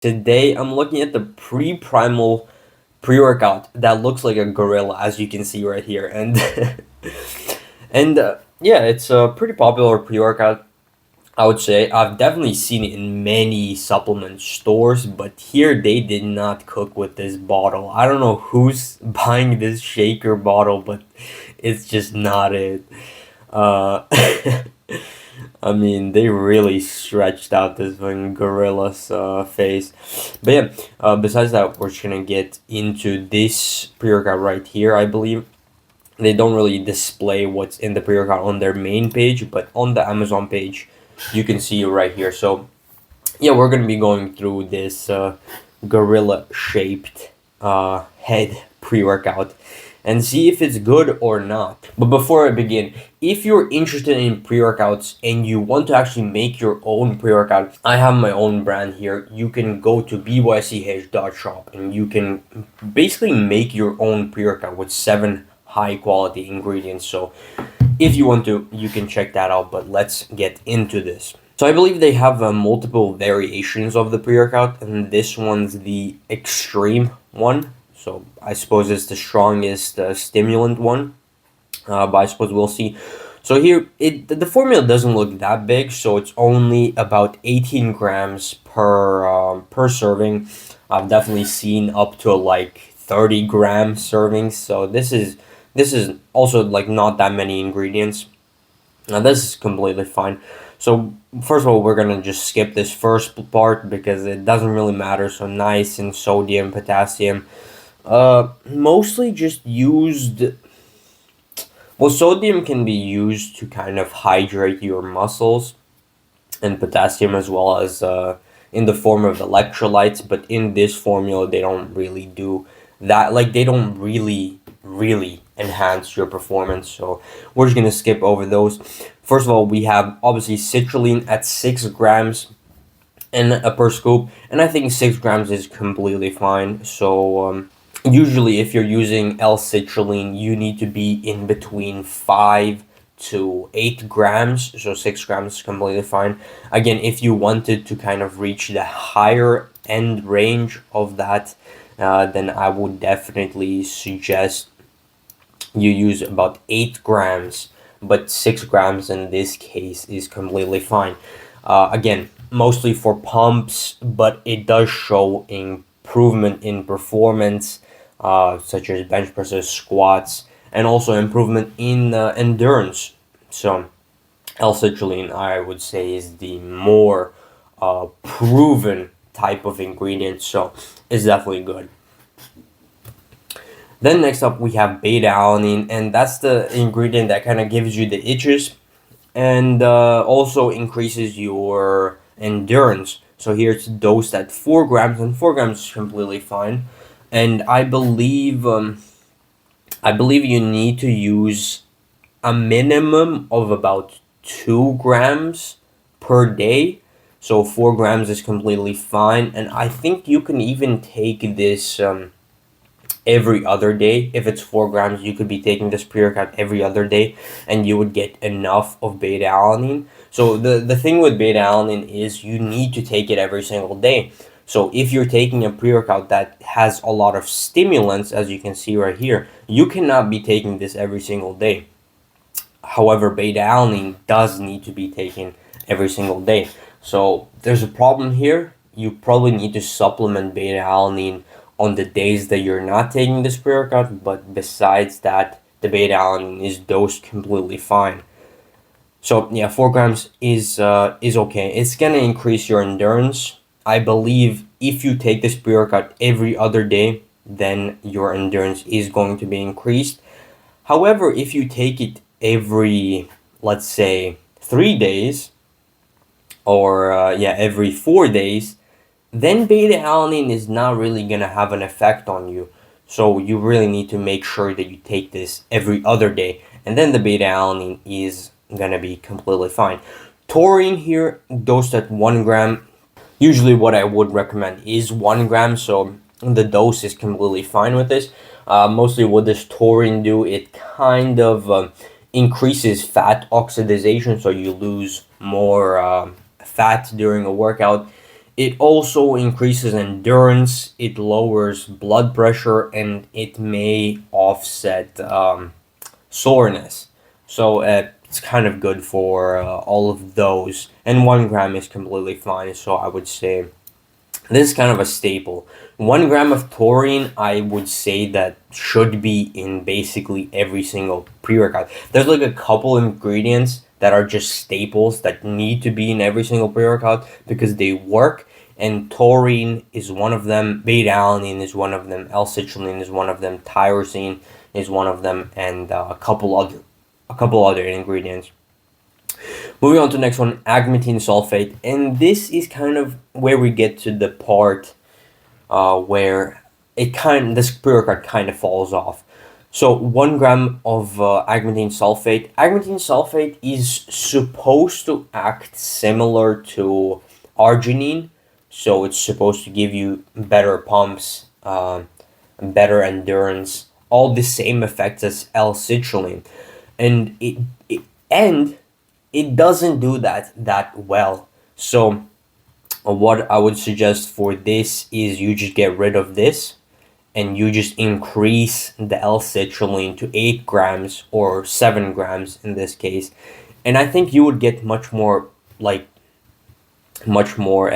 Today I'm looking at the Primal Preworkout that looks like a gorilla, as you can see right here, and yeah, it's a pretty popular pre-workout. I would say I've definitely seen it in many supplement stores, but here they did not cook with this bottle. I don't know who's buying this shaker bottle, but it's just not it. Uh, I mean, they really stretched out this fucking gorilla's face. But yeah, besides that, we're just gonna get into this pre-workout right here, I believe. They don't really display what's in the pre-workout on their main page, but on the Amazon page, you can see it right here. So yeah, we're gonna be going through this gorilla-shaped head pre-workout and see if it's good or not. But before I begin, if you're interested in pre-workouts and you want to actually make your own pre-workout, I have my own brand here. You can go to bych.shop and you can basically make your own pre-workout with 7 high quality ingredients. So if you want to, you can check that out, but let's get into this. So I believe they have multiple variations of the pre-workout, and this one's the extreme one. So I suppose it's the strongest stimulant one, but I suppose we'll see. So here, the formula doesn't look that big, so it's only about 18 grams per serving. I've definitely seen up to like 30-gram servings, so this is also like not that many ingredients. Now this is completely fine. So first of all, we're gonna just skip this first part because it doesn't really matter. So niacin, sodium, potassium, mostly just used. Well, sodium can be used to kind of hydrate your muscles, and potassium as well as in the form of electrolytes. But in this formula, they don't really do that. Like they don't really enhance your performance. So we're just gonna skip over those. First of all, we have obviously citrulline at 6 grams and per scoop, and I think 6 grams is completely fine. So usually if you're using L-citrulline, you need to be in between 5 to 8 grams, so 6 grams is completely fine. Again, if you wanted to kind of reach the higher end range of that, then I would definitely suggest you use about 8 grams, but 6 grams in this case is completely fine. Again, mostly for pumps, but it does show improvement in performance, such as bench presses, squats, and also improvement in endurance. So L-citrulline, I would say, is the more proven type of ingredient, so it's definitely good. Then next up we have beta-alanine, and that's the ingredient that kind of gives you the itches and also increases your endurance. So here it's dosed at 4 grams, and 4 grams is completely fine. And I believe you need to use a minimum of about 2 grams per day. So 4 grams is completely fine, and I think you can even take this every other day. If it's 4 grams, you could be taking this pre-workout every other day, and you would get enough of beta-alanine. So the thing with beta-alanine is you need to take it every single day. So if you're taking a pre-workout that has a lot of stimulants, as you can see right here, you cannot be taking this every single day. However, beta-alanine does need to be taken every single day. So there's a problem here. You probably need to supplement beta-alanine on the days that you're not taking this pre-workout, but besides that, the beta-alanine is dosed completely fine. So yeah, 4 grams is okay. It's gonna increase your endurance. I believe if you take this pre-workout every other day, then your endurance is going to be increased. However, if you take it every, let's say, 3 days, or every 4 days, then beta-alanine is not really going to have an effect on you. So you really need to make sure that you take this every other day, and then the beta-alanine is going to be completely fine. Taurine here, dosed at 1 gram. Usually what I would recommend is 1 gram, so the dose is completely fine with this. Mostly what does taurine do? It kind of increases fat oxidation, so you lose more fat during a workout. It also increases endurance, it lowers blood pressure, and it may offset soreness. So it's kind of good for all of those. And 1 gram is completely fine. So I would say this is kind of a staple. 1 gram of taurine, I would say that should be in basically every single pre-workout. There's like a couple ingredients that are just staples that need to be in every single pre-workout because they work. And taurine is one of them. Beta-alanine is one of them. L-citrulline is one of them. Tyrosine is one of them, and a couple other ingredients. Moving on to the next one, agmatine sulfate, and this is kind of where we get to the part where this pre-workout kind of falls off. So 1 gram of agmatine sulfate. Agmatine sulfate is supposed to act similar to arginine, so it's supposed to give you better pumps, better endurance, all the same effects as L-citrulline, and it doesn't do that well. So what I would suggest for this is you just get rid of this and you just increase the L-citrulline to 8 grams or 7 grams in this case, and I think you would get much more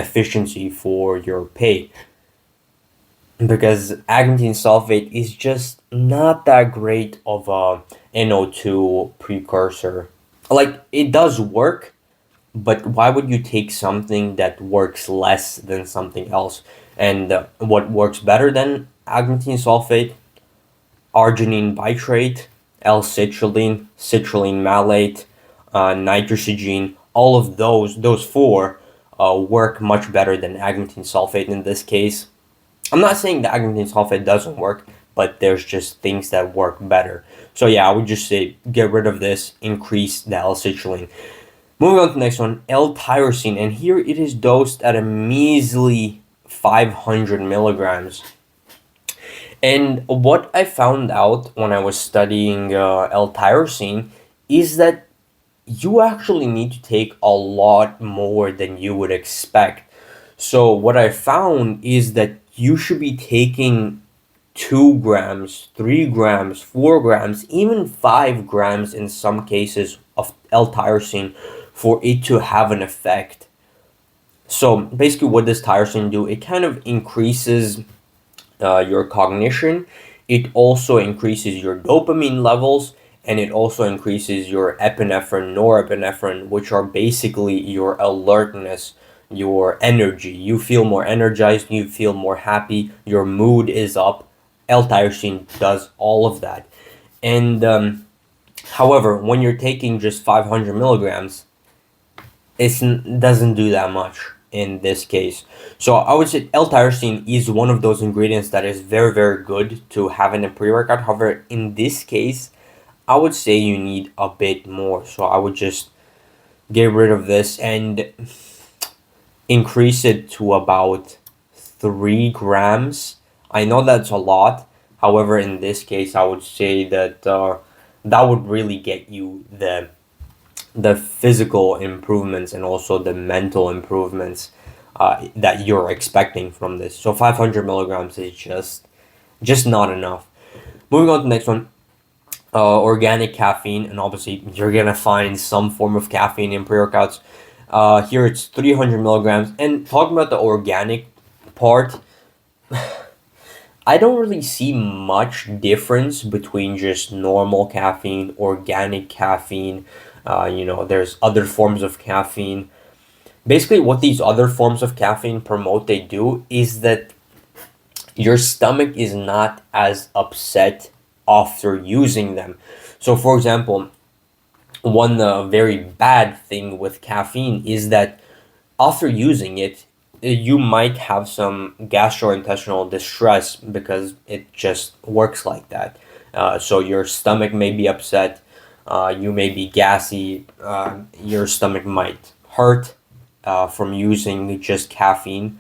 efficiency for your pay, because agmatine sulfate is just not that great of a NO2 precursor. Like, it does work, but why would you take something that works less than something else? And what works better than agmatine sulfate? Arginine bitrate, L-citrulline, citrulline malate, nitrosogene, all of those four work much better than agmatine sulfate in this case. I'm not saying that agmatine sulfate doesn't work, but there's just things that work better. So yeah, I would just say get rid of this, increase the L-citrulline. Moving on to the next one, L-tyrosine, and here it is dosed at a measly 500 milligrams. And what I found out when I was studying L-tyrosine is that you actually need to take a lot more than you would expect. So what I found is that you should be taking 2 grams, 3 grams, 4 grams, even 5 grams in some cases of L-tyrosine for it to have an effect. So basically what does tyrosine do? It kind of increases your cognition. It also increases your dopamine levels, and it also increases your epinephrine, norepinephrine, which are basically your alertness, your energy. You feel more energized, you feel more happy, your mood is up. L-tyrosine does all of that. And however, when you're taking just 500 milligrams, it doesn't do that much in this case. So I would say L-tyrosine is one of those ingredients that is very, very good to have in a pre-workout. However, in this case, I would say you need a bit more. So I would just get rid of this and increase it to about 3 grams. I know that's a lot. However, in this case, I would say that that would really get you the physical improvements and also the mental improvements that you're expecting from this. So 500 milligrams is just not enough. Moving on to the next one, organic caffeine, and obviously you're gonna find some form of caffeine in pre-workouts. Here it's 300 milligrams. And talking about the organic part, I don't really see much difference between just normal caffeine, organic caffeine. There's other forms of caffeine. Basically, what these other forms of caffeine promote, they do, is that your stomach is not as upset after using them. So, for example, one very bad thing with caffeine is that after using it, you might have some gastrointestinal distress because it just works like that. So your stomach may be upset, you may be gassy, your stomach might hurt from using just caffeine.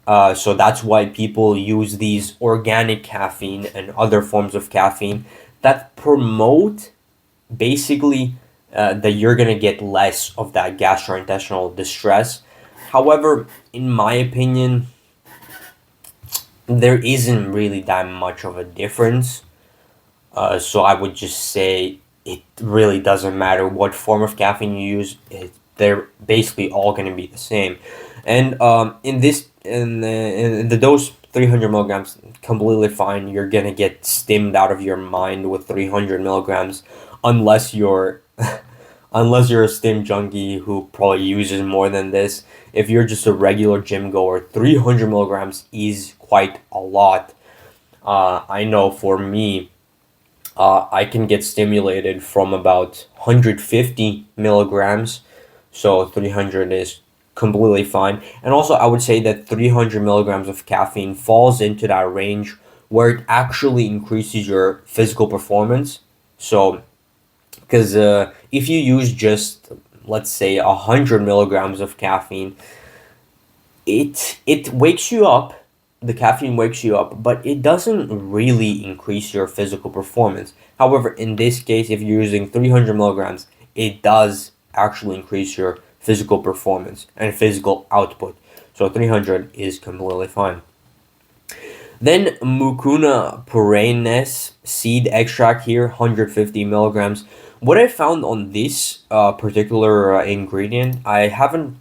So that's why people use these organic caffeine and other forms of caffeine that promote basically that you're gonna get less of that gastrointestinal distress. However, in my opinion, there isn't really that much of a difference. So I would just say it really doesn't matter what form of caffeine you use. They're basically all going to be the same. And in the dose 300 milligrams, completely fine. You're going to get stimmed out of your mind with 300 milligrams, unless you're unless you're a stim junkie who probably uses more than this. If you're just a regular gym goer, 300 milligrams is quite a lot. I know for me, I can get stimulated from about 150 milligrams, so 300 is completely fine. And also, I would say that 300 milligrams of caffeine falls into that range where it actually increases your physical performance. So, because if you use just, let's say, 100 milligrams of caffeine, it wakes you up. The caffeine wakes you up, but it doesn't really increase your physical performance. However, in this case, if you're using 300 milligrams, it does actually increase your physical performance and physical output. So 300 is completely fine. Then Mucuna perennis seed extract here, 150 milligrams. What I found on this particular ingredient, I haven't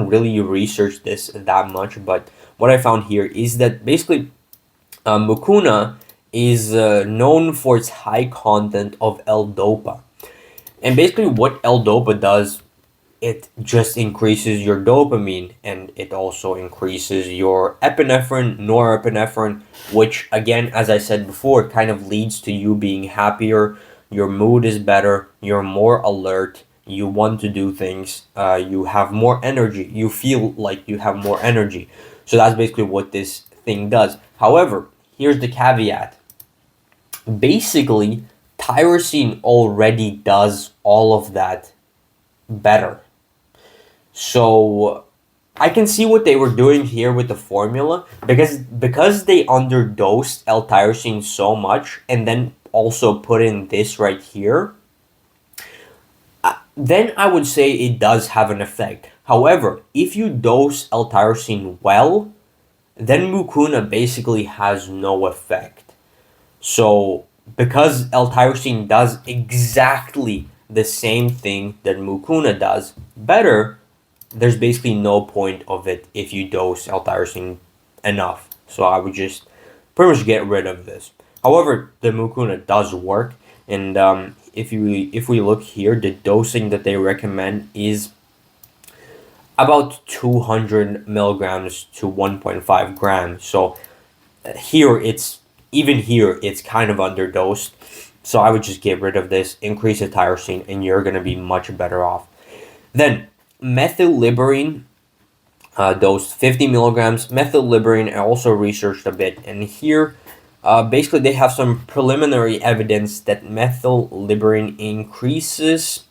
really researched this that much, but what I found here is that basically mucuna is known for its high content of L-dopa. And basically what L-dopa does, it just increases your dopamine, and it also increases your epinephrine, norepinephrine, which again, as I said before, kind of leads to you being happier. Your mood is better, you're more alert, you want to do things, you have more energy, you feel like you have more energy. So that's basically what this thing does. However, here's the caveat. Basically, tyrosine already does all of that better. So I can see what they were doing here with the formula, because they underdosed L-tyrosine so much and then also put in this right here. Then I would say it does have an effect. However, if you dose L-tyrosine well, then mucuna basically has no effect. So because L-tyrosine does exactly the same thing that mucuna does better, there's basically no point of it if you dose L-tyrosine enough. So I would just pretty much get rid of this. However, the mucuna does work, and if we look here, the dosing that they recommend is about 200 milligrams to 1.5 grams. So here it's kind of underdosed. So I would just get rid of this, increase the tyrosine, and you're gonna be much better off. Then methylliberine, dosed 50 milligrams. Methylliberine, I also researched a bit, and here basically they have some preliminary evidence that methylliberine increases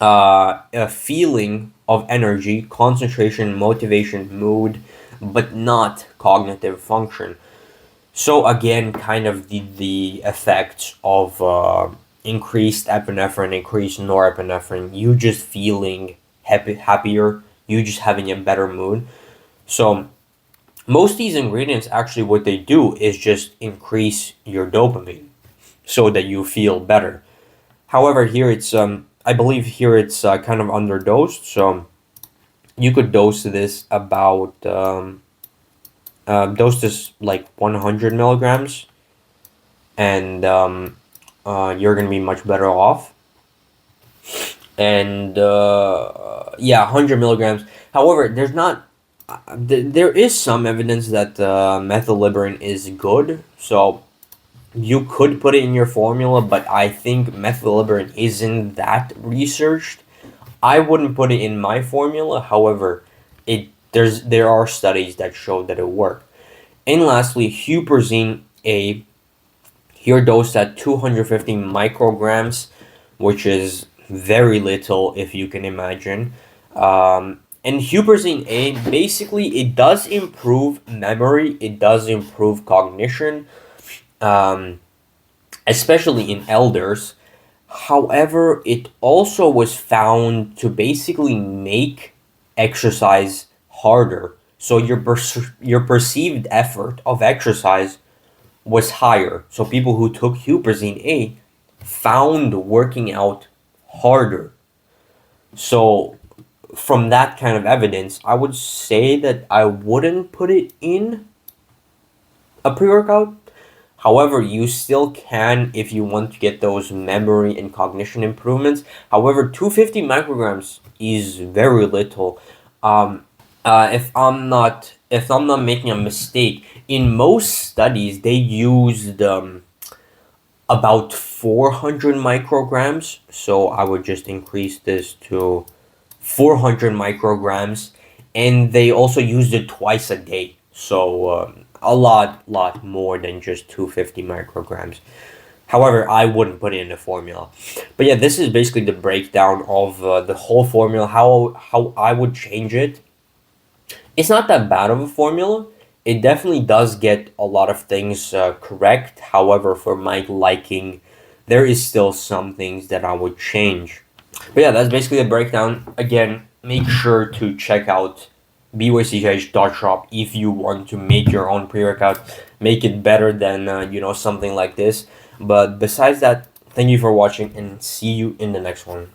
a feeling of energy, concentration, motivation, mood, but not cognitive function. So again, kind of the effects of increased epinephrine, increased norepinephrine, you just feeling happier, you just having a better mood. So most of these ingredients, actually what they do is just increase your dopamine so that you feel better. However, here it's I believe here it's kind of underdosed, so you could dose this about dose this like 100 milligrams, and you're gonna be much better off. And yeah, 100 milligrams. However, there is some evidence that methylliberine is good, so you could put it in your formula, but I think methylliberine isn't that researched. I wouldn't put it in my formula. However, there are studies that show that it works. And lastly, huperzine A, here dosed at 250 micrograms, which is very little if you can imagine. And huperzine A, basically it does improve memory, it does improve cognition, especially in elders. However, it also was found to basically make exercise harder. So your perceived effort of exercise was higher. So people who took huperzine A found working out harder. So from that kind of evidence, I would say that I wouldn't put it in a pre-workout. However, you still can if you want to get those memory and cognition improvements. However, 250 micrograms is very little. If I'm not making a mistake, in most studies they used about 400 micrograms. So I would just increase this to 400 micrograms, and they also used it twice a day. So a lot more than just 250 micrograms. However, I wouldn't put it in the formula. But yeah, this is basically the breakdown of the whole formula. How I would change it. It's not that bad of a formula. It definitely does get a lot of things correct. However, for my liking, there is still some things that I would change. But yeah, that's basically the breakdown. Again, make sure to check out bych.shop if you want to make your own pre-workout, make it better than something like this. But besides that, thank you for watching and see you in the next one.